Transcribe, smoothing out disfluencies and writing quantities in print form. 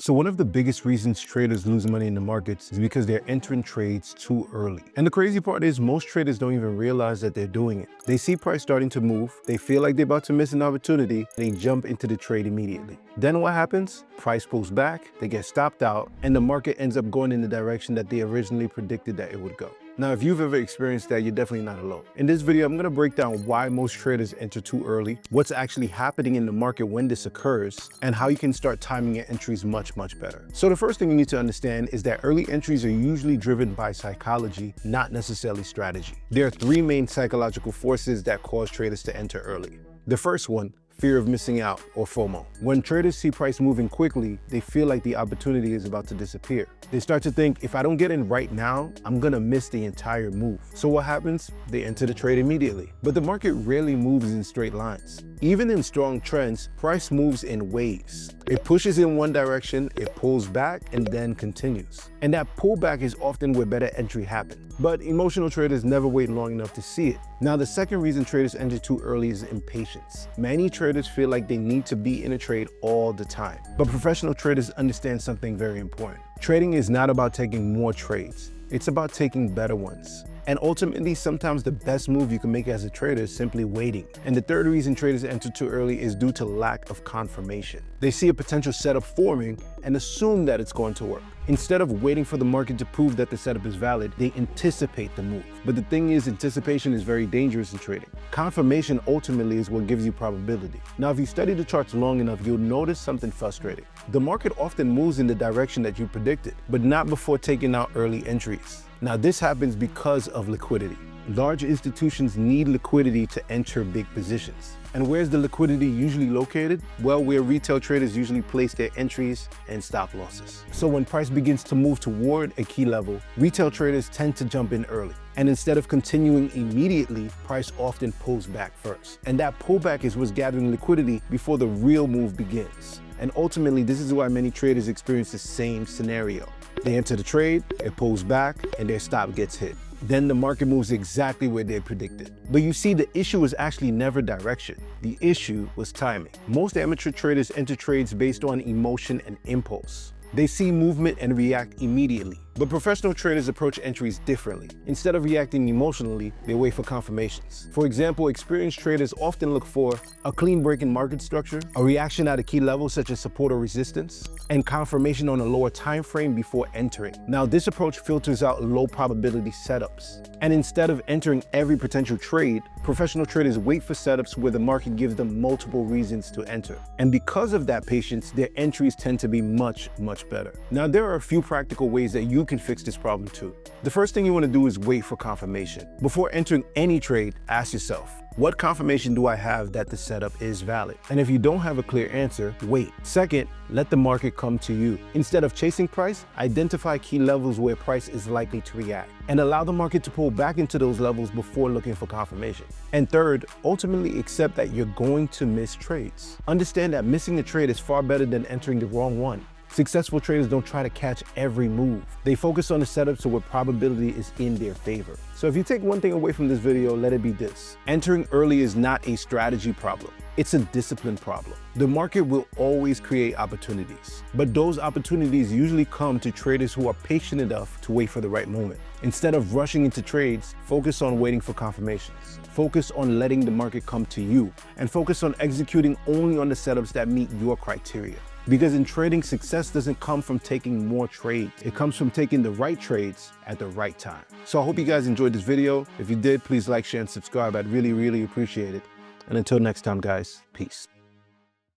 So one of the biggest reasons traders lose money in the markets is because they're entering trades too early. And the crazy part is most traders don't even realize that they're doing it. They see price starting to move, they feel like they're about to miss an opportunity, and they jump into the trade immediately. Then what happens? Price pulls back, they get stopped out, and the market ends up going in the direction that they originally predicted that it would go. Now, if you've ever experienced that, you're definitely not alone. In this video, I'm gonna break down why most traders enter too early, what's actually happening in the market when this occurs, and how you can start timing your entries much better. So the first thing you need to understand is that early entries are usually driven by psychology, not necessarily strategy. There are three main psychological forces that cause traders to enter early. The first one, fear of missing out, or FOMO. When traders see price moving quickly, they feel like the opportunity is about to disappear. They start to think, if I don't get in right now, I'm gonna miss the entire move. So what happens? They enter the trade immediately. But the market rarely moves in straight lines. Even in strong trends, price moves in waves. It pushes in one direction, it pulls back, and then continues. And that pullback is often where better entry happens. But emotional traders never wait long enough to see it. Now, the second reason traders enter too early is impatience. Many traders feel like they need to be in a trade all the time. But professional traders understand something very important. Trading is not about taking more trades. It's about taking better ones. And ultimately, sometimes the best move you can make as a trader is simply waiting. And the third reason traders enter too early is due to lack of confirmation. They see a potential setup forming and assume that it's going to work. Instead of waiting for the market to prove that the setup is valid, they anticipate the move. But the thing is, anticipation is very dangerous in trading. Confirmation ultimately is what gives you probability. Now, if you study the charts long enough, you'll notice something frustrating. The market often moves in the direction that you predicted, but not before taking out early entries. Now, this happens because of liquidity. Large institutions need liquidity to enter big positions. And where's the liquidity usually located? Well, where retail traders usually place their entries and stop losses. So when price begins to move toward a key level, retail traders tend to jump in early. And instead of continuing immediately, price often pulls back first. And that pullback is what's gathering liquidity before the real move begins. And ultimately, this is why many traders experience the same scenario. They enter the trade, it pulls back, and their stop gets hit. Then the market moves exactly where they predicted. But you see, the issue was actually never direction. The issue was timing. Most amateur traders enter trades based on emotion and impulse. They see movement and react immediately. But professional traders approach entries differently. Instead of reacting emotionally, they wait for confirmations. For example, experienced traders often look for a clean break in market structure, a reaction at a key level such as support or resistance, and confirmation on a lower time frame before entering. Now, this approach filters out low probability setups. And instead of entering every potential trade, professional traders wait for setups where the market gives them multiple reasons to enter. And because of that patience, their entries tend to be much better. Now, there are a few practical ways that you can fix this problem too. The first thing you want to do is wait for confirmation. Before entering any trade, ask yourself, what confirmation do I have that the setup is valid? And if you don't have a clear answer, wait. Second, let the market come to you. Instead of chasing price, identify key levels where price is likely to react and allow the market to pull back into those levels before looking for confirmation. And third, ultimately accept that you're going to miss trades. Understand that missing a trade is far better than entering the wrong one. Successful traders don't try to catch every move. They focus on the setup so where probability is in their favor. So if you take one thing away from this video, let it be this. Entering early is not a strategy problem. It's a discipline problem. The market will always create opportunities, but those opportunities usually come to traders who are patient enough to wait for the right moment. Instead of rushing into trades, focus on waiting for confirmations. Focus on letting the market come to you, and focus on executing only on the setups that meet your criteria. Because in trading, success doesn't come from taking more trades. It comes from taking the right trades at the right time. So I hope you guys enjoyed this video. If you did, please like, share, and subscribe. I'd really appreciate it. And until next time, guys, peace.